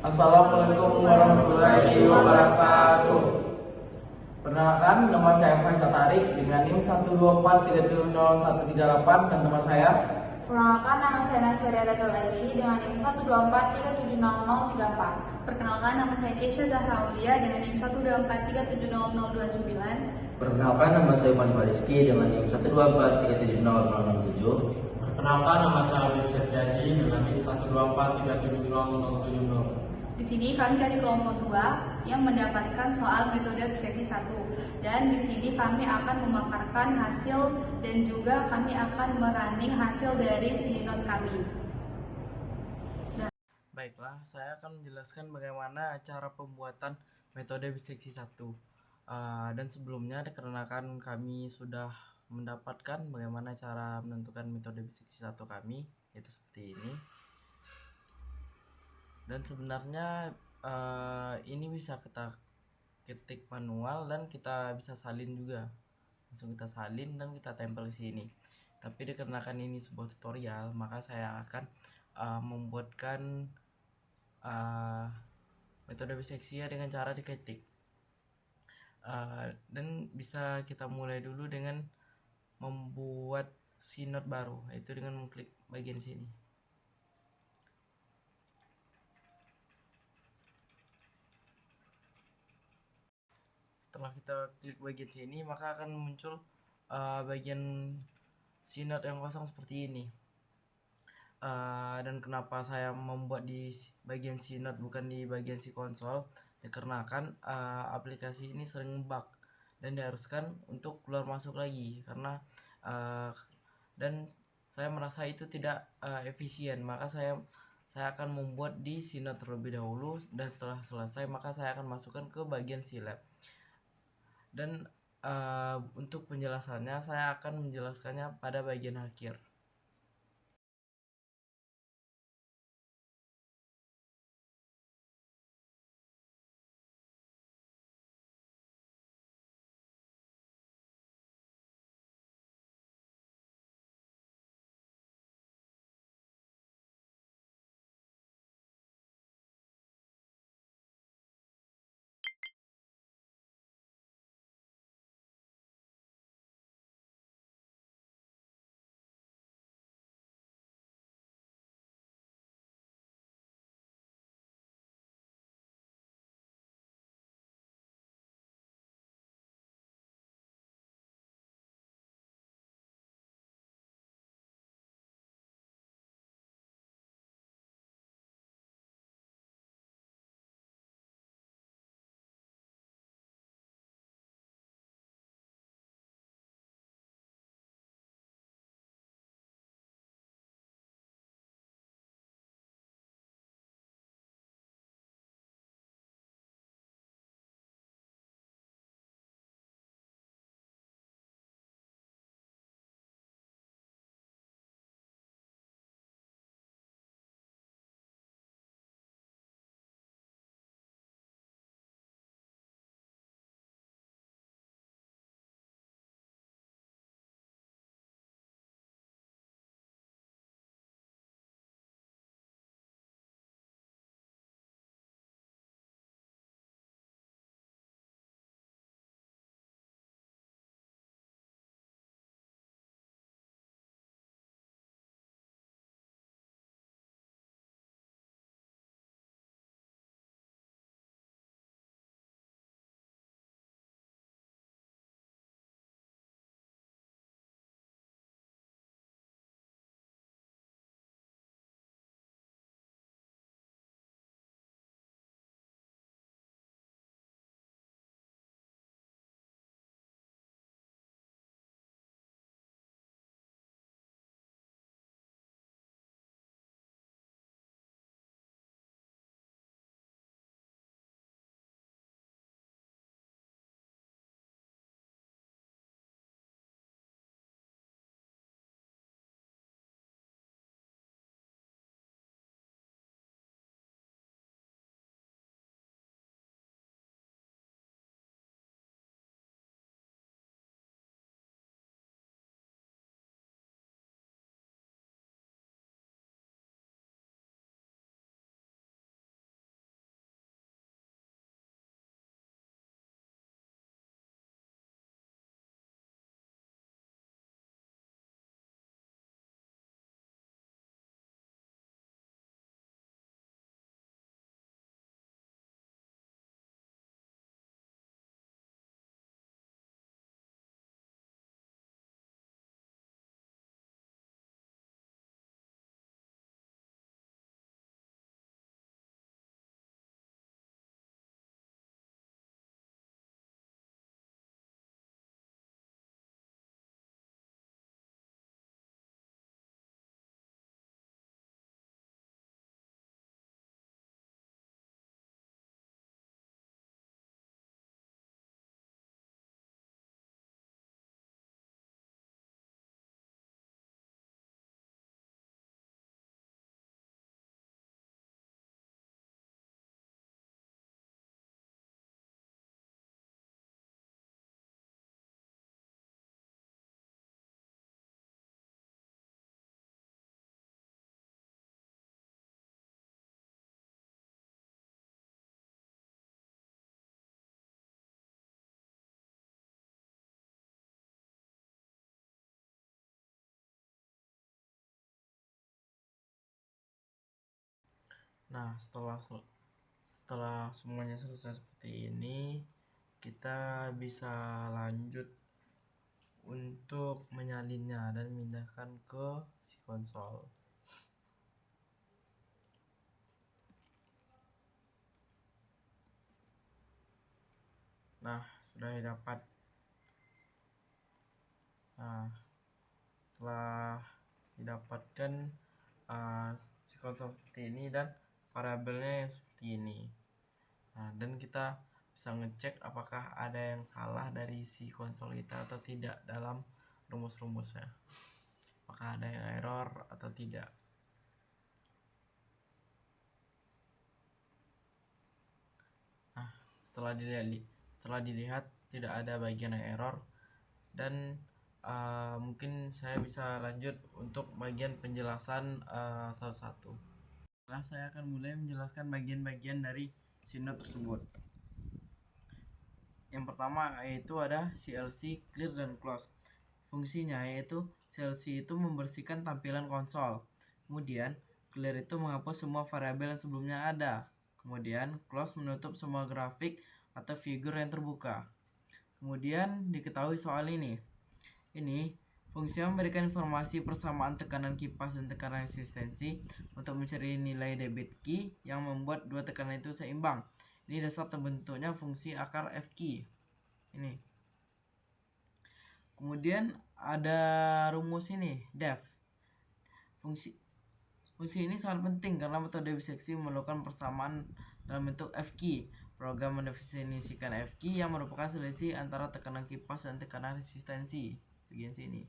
Assalamualaikum warahmatullahi wabarakatuh. Perkenalkan, nama saya Faisal Tarik dengan NIM 124370138 dan teman saya. Perkenalkan, nama saya Nasya Radul Aishi dengan NIM 124370034. Perkenalkan, nama saya Keisha Zahra Aulia dengan NIM 124370029. Perkenalkan, nama saya Iwan Fariski dengan NIM 124370067. Perkenalkan, nama saya Abid Septiaji dengan NIM 124370070. Di sini kami dari kelompok 2 yang mendapatkan soal metode seksi 1. Dan di sini kami akan memaparkan hasil dan juga kami akan merunning hasil dari sinode kami. Baiklah, saya akan menjelaskan bagaimana cara pembuatan metode biseksi 1. Dan sebelumnya dikarenakan kami sudah mendapatkan bagaimana cara menentukan metode biseksi 1 kami, yaitu seperti ini. Dan sebenarnya ini bisa kita ketik manual dan kita bisa salin juga. Langsung kita salin dan kita tempel di sini. Tapi dikarenakan ini sebuah tutorial, maka saya akan membuatkan metode biseksia dengan cara diketik. Dan bisa kita mulai dulu dengan membuat sinode baru, yaitu dengan mengklik bagian sini. Setelah kita klik bagian sini, maka akan muncul bagian sinode yang kosong seperti ini. Dan kenapa saya membuat di bagian sinode bukan di bagian si konsol, dikarenakan aplikasi ini sering bug dan diharuskan untuk keluar masuk lagi karena dan saya merasa itu tidak efisien, maka saya akan membuat di sinode terlebih dahulu, dan setelah selesai maka saya akan masukkan ke bagian silab. Dan untuk penjelasannya saya akan menjelaskannya pada bagian akhir. Nah, setelah semuanya selesai seperti ini, kita bisa lanjut untuk menyalinnya dan memindahkan ke si konsol. Nah, sudah didapat. Nah, setelah didapatkan si konsol seperti ini dan variabelnya yang seperti ini. Nah, dan kita bisa ngecek apakah ada yang salah dari si konsol kita atau tidak dalam rumus-rumusnya. Apakah ada yang error atau tidak. Nah, setelah dilihat tidak ada bagian yang error, dan mungkin saya bisa lanjut untuk bagian penjelasan satu-satu. Nah, saya akan mulai menjelaskan bagian-bagian dari si node tersebut. Yang pertama yaitu ada CLC clear dan close. Fungsinya yaitu CLC itu membersihkan tampilan konsol. Kemudian clear itu menghapus semua variabel yang sebelumnya ada. Kemudian close menutup semua grafik atau figur yang terbuka. Kemudian diketahui soal ini. Ini fungsinya memberikan informasi persamaan tekanan kipas dan tekanan resistensi untuk mencari nilai debit key yang membuat dua tekanan itu seimbang. Ini dasar terbentuknya fungsi akar F key. Ini. Kemudian ada rumus ini, def. Fungsi ini sangat penting karena metode biseksi memerlukan persamaan dalam bentuk F key. Program mendefinisikan F key yang merupakan selisih antara tekanan kipas dan tekanan resistensi. Bagian sini.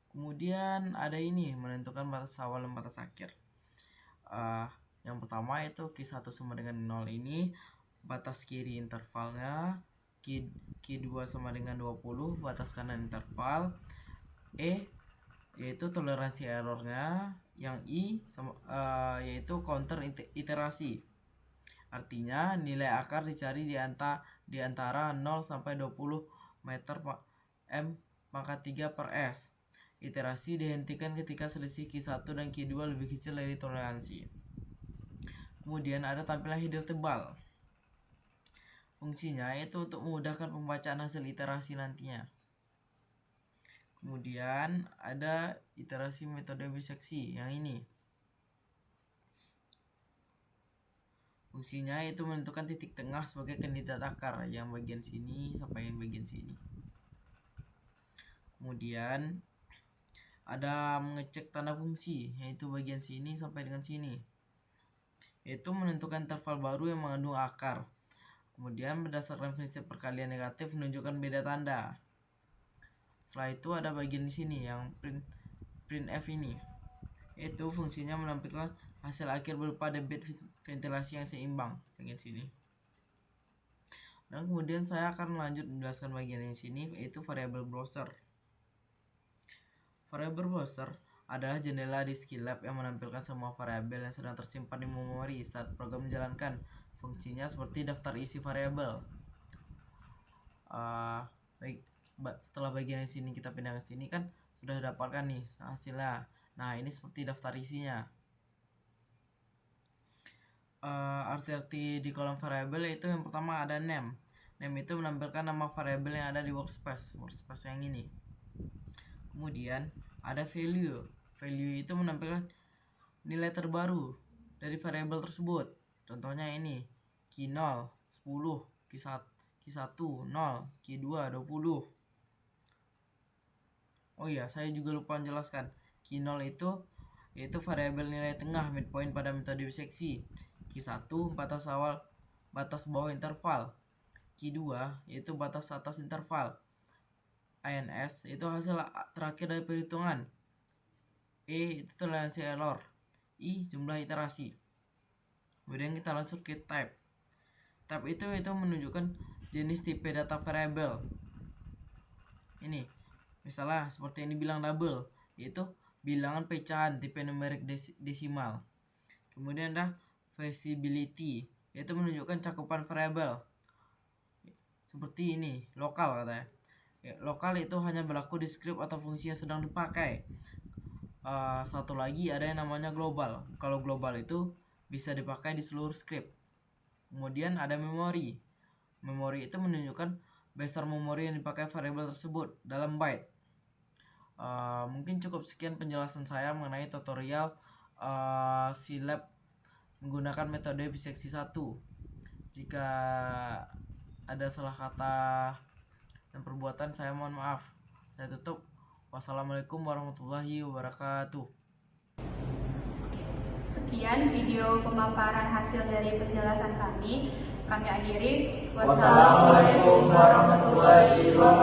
Kemudian ada ini, menentukan batas awal dan batas akhir. Yang pertama itu Q1 sama dengan 0 ini, batas kiri intervalnya, Q2 sama dengan 20, batas kanan interval, E yaitu toleransi errornya, yang I yaitu counter iterasi. Artinya nilai akar dicari di antara 0 sampai 20 meter M pangkat 3 per S. Iterasi dihentikan ketika selisih Q1 dan Q2 lebih kecil dari toleransi. Kemudian ada tampilan header tebal. Fungsinya yaitu untuk memudahkan pembacaan hasil iterasi nantinya. Kemudian ada iterasi metode biseksi yang ini. Fungsinya yaitu menentukan titik tengah sebagai kandidat akar yang bagian sini sampai yang bagian sini. Kemudian ada mengecek tanda fungsi yaitu bagian sini sampai dengan sini. Yaitu menentukan interval baru yang mengandung akar. Kemudian berdasarkan prinsip perkalian negatif menunjukkan beda tanda. Setelah itu ada bagian di sini yang printf ini. Itu fungsinya menampilkan hasil akhir berupa debit ventilasi yang seimbang bagian sini. Dan kemudian saya akan lanjut menjelaskan bagian yang sini yaitu variable browser. Variable browser adalah jendela di Skylab yang menampilkan semua variabel yang sedang tersimpan di memori saat program menjalankan. Fungsinya seperti daftar isi variabel. Setelah bagian yang sini kita pindah ke sini kan sudah dapatkan nih hasilnya. Nah, ini seperti daftar isinya. Arti-arti di kolom variabel yaitu yang pertama ada name. Name itu menampilkan nama variabel yang ada di workspace yang ini. Kemudian ada value. Value itu menampilkan nilai terbaru dari variabel tersebut. Contohnya ini Q0 10, Q1 0, Q2 20. Oh iya, saya juga lupa menjelaskan. Q0 itu yaitu variabel nilai tengah midpoint pada metode biseksi. Q1 batas bawah interval. Q2 yaitu batas atas interval. INS itu hasil terakhir dari perhitungan. E itu toleransi error. I jumlah iterasi. Kemudian kita langsung ke type. Type itu menunjukkan jenis tipe data variable. Ini misalnya seperti yang dibilang double, yaitu bilangan pecahan tipe numerik desimal. Kemudian ada visibility, yaitu menunjukkan cakupan variabel. Seperti ini, lokal katanya. Lokal itu hanya berlaku di script atau fungsi yang sedang dipakai. Satu lagi ada yang namanya global. Kalau global itu bisa dipakai di seluruh script. Kemudian ada memori. Memori itu menunjukkan besar memori yang dipakai variabel tersebut dalam byte. Mungkin cukup sekian penjelasan saya mengenai tutorial Scilab menggunakan metode biseksi 1. Jika ada salah kata dan perbuatan, saya mohon maaf. Saya tutup. Wassalamualaikum warahmatullahi wabarakatuh. Sekian video pemaparan hasil dari penjelasan kami. Kami akhiri. Wassalamualaikum warahmatullahi wabarakatuh.